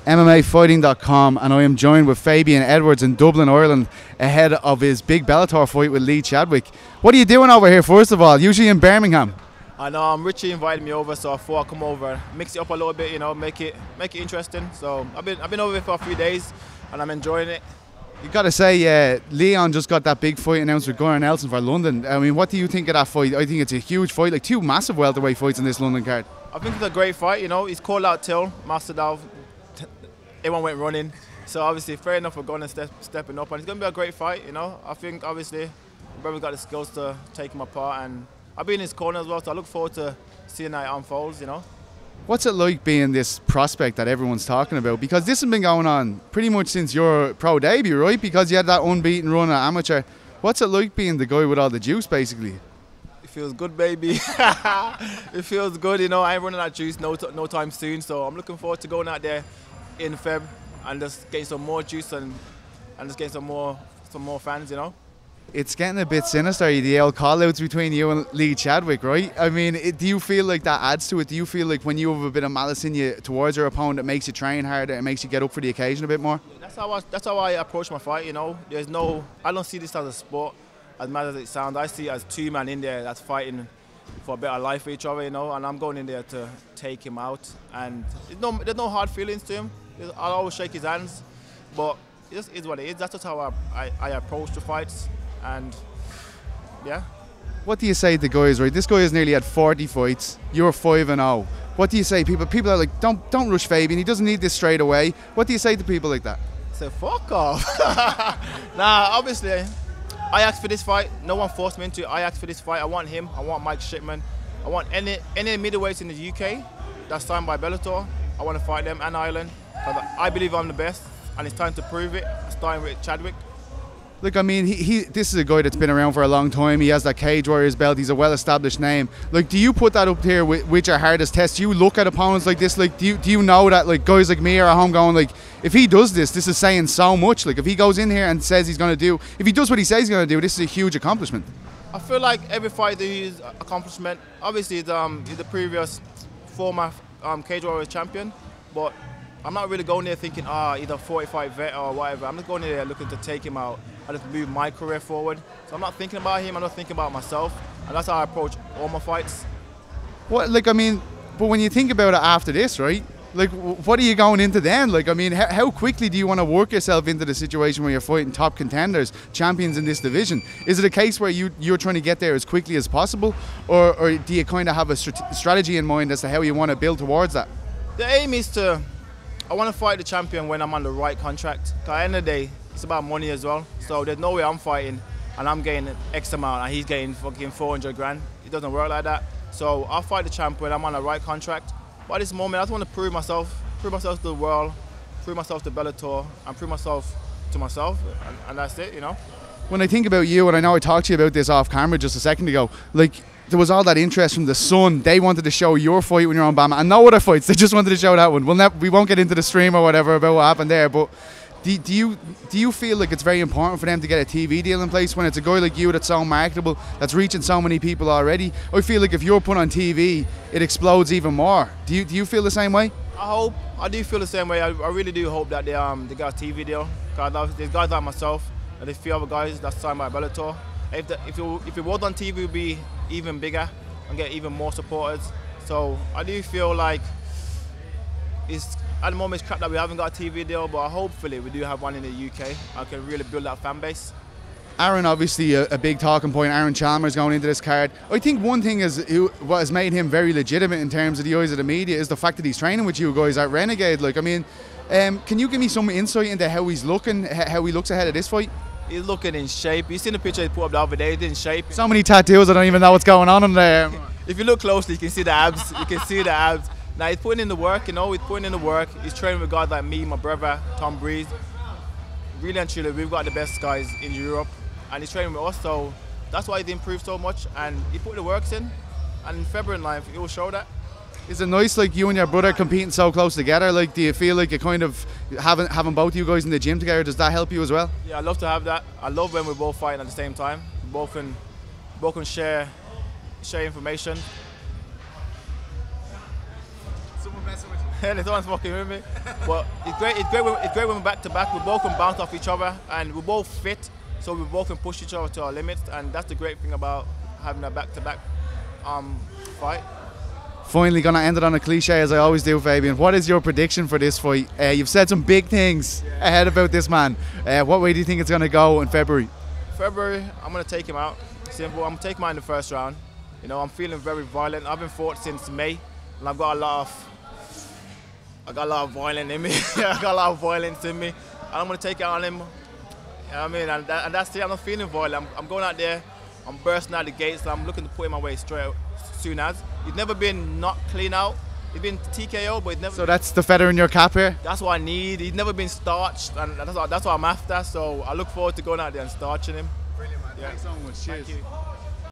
MMAfighting.com, and I am joined with Fabian Edwards in Dublin, Ireland, ahead of his big Bellator fight with Lee Chadwick. What are you doing over here, first of all? Usually in Birmingham. I know, Richie invited me over, so I thought I'd come over, mix it up a little bit, you know, make it interesting. So I've been over here for a few days, and I'm enjoying it. You got to say, Leon just got that big fight announced with Gunnar Nelson for London. I mean, what do you think of that fight? I think it's a huge fight, like two massive welterweight fights in this London card. I think it's a great fight, you know. He's called out Till, mastered out. Everyone went running, so obviously fair enough for going and stepping up, and it's going to be a great fight, you know. I think obviously brother's got the skills to take him apart, and I'll be in his corner as well, so I look forward to seeing how it unfolds, you know. What's it like being this prospect that everyone's talking about? Because this has been going on pretty much since your pro debut, right? Because you had that unbeaten run at amateur. What's it like being the guy with all the juice, basically? It feels good, baby. It feels good, you know. I ain't running out of juice no time soon, so I'm looking forward to going out there in Feb and just getting some more juice and just getting some more fans, you know. It's getting a bit sinister, the old call-outs between you and Lee Chadwick, right? I mean, do you feel like that adds to it? Do you feel like when you have a bit of malice in you towards your opponent, it makes you train harder, it makes you get up for the occasion a bit more? That's how I approach my fight, you know. I don't see this as a sport, as mad as it sounds. I see it as two men in there that's fighting for a better life for each other, you know, and I'm going in there to take him out. And there's no hard feelings to him. I'll always shake his hands, but it just is what it is. That's just how I approach the fights, and yeah. What do you say to guys, right? This guy has nearly had 40 fights. You're 5-0. What do you say? People are like, don't rush Fabian. He doesn't need this straight away. What do you say to people like that? I say, fuck off. Nah, obviously, I asked for this fight. No one forced me into it. I asked for this fight. I want him. I want Mike Shipman. I want any middleweights in the UK that's signed by Bellator. I want to fight them and Ireland. I believe I'm the best, and it's time to prove it, starting with Chadwick. Look, I mean, this is a guy that's been around for a long time. He has that Cage Warriors belt. He's a well-established name. Like, do you put that up here with your hardest test? Do you look at opponents like this? Like, do you know that, like, guys like me are at home going, like, if he does this is saying so much. Like, if he goes in here and says he's going to do, if he does what he says he's going to do, this is a huge accomplishment. I feel like every fight is an accomplishment. Obviously, he's the previous former Cage Warriors champion, but I'm not really going there thinking, he's a 45 vet or whatever. I'm just going there looking to take him out and just move my career forward. So I'm not thinking about him, I'm not thinking about myself. And that's how I approach all my fights. What, like, I mean, but when you think about it after this, right? Like, what are you going into then? Like, I mean, how quickly do you want to work yourself into the situation where you're fighting top contenders, champions in this division? Is it a case where you're trying to get there as quickly as possible? Or do you kind of have a strategy in mind as to how you want to build towards that? The aim is I want to fight the champion when I'm on the right contract. Because at the end of the day, it's about money as well. So there's no way I'm fighting and I'm getting X amount and he's getting fucking 400 grand. It doesn't work like that. So I'll fight the champion when I'm on the right contract. But at this moment, I just want to prove myself to the world, prove myself to Bellator, and prove myself to myself, and that's it, you know. When I think about you, and I know I talked to you about this off camera just a second ago, like, there was all that interest from the Sun. They wanted to show your fight when you're on Bama, and no other fights. They just wanted to show that one. We won't get into the stream or whatever about what happened there, but do you feel like it's very important for them to get a TV deal in place when it's a guy like you that's so marketable, that's reaching so many people already? I feel like if you're put on TV, it explodes even more. Do you feel the same way? I do feel the same way. I really do hope that they got a TV deal. Because there's guys like myself and there's a few other guys that's signed by Bellator. If it was on TV, it would be even bigger and get even more supporters. So I do feel like at the moment it's crap that we haven't got a TV deal, but hopefully we do have one in the UK. I can really build that fan base. Aaron, obviously a big talking point. Aaron Chalmers going into this card. I think one thing is what has made him very legitimate in terms of the eyes of the media is the fact that he's training with you guys at Renegade. Like, I mean, can you give me some insight into how he's looking, how he looks ahead of this fight? He's looking in shape. You seen the picture he put up the other day? He's in shape. So many tattoos, I don't even know what's going on in there. If you look closely, you can see the abs. You can see the abs. Now he's putting in the work, you know. He's putting in the work. He's training with guys like me, my brother, Tom Breeze. Really and truly, we've got the best guys in Europe, and he's training with us. So that's why he's improved so much, and he put the works in. And in February 9th, it will show that. Is it nice, like, you and your brother competing so close together? Like, do you feel like you kind of having both you guys in the gym together? Does that help you as well? Yeah, I love to have that. I love when we're both fighting at the same time. We both can share information. Someone messing with you. and someone's fucking with me. But it's great. It's great when we're back to back. We both can bounce off each other, and we're both fit, so we both can push each other to our limits. And that's the great thing about having a back-to-back fight. Finally, gonna end it on a cliche as I always do, Fabian. What is your prediction for this fight? You've said some big things ahead about this man. What way do you think it's gonna go in February? February, I'm gonna take him out. Simple. I'm gonna take him out in the first round. You know, I'm feeling very violent. I've been fought since May, and I've got a lot of violence in me. I got a lot of violence in me, and I'm gonna take it out on him. You know what I mean? And that's it. I'm not feeling violent. I'm going out there. I'm bursting out the gates. I'm looking to put him away straight out, soon as. He's never been not clean out. He's been TKO, but he's never. So that's the feather in your cap here? That's what I need. He's never been starched, and that's what I'm after. So I look forward to going out there and starching him. Brilliant, man. Yeah. Thanks so much. Cheers. Thank you.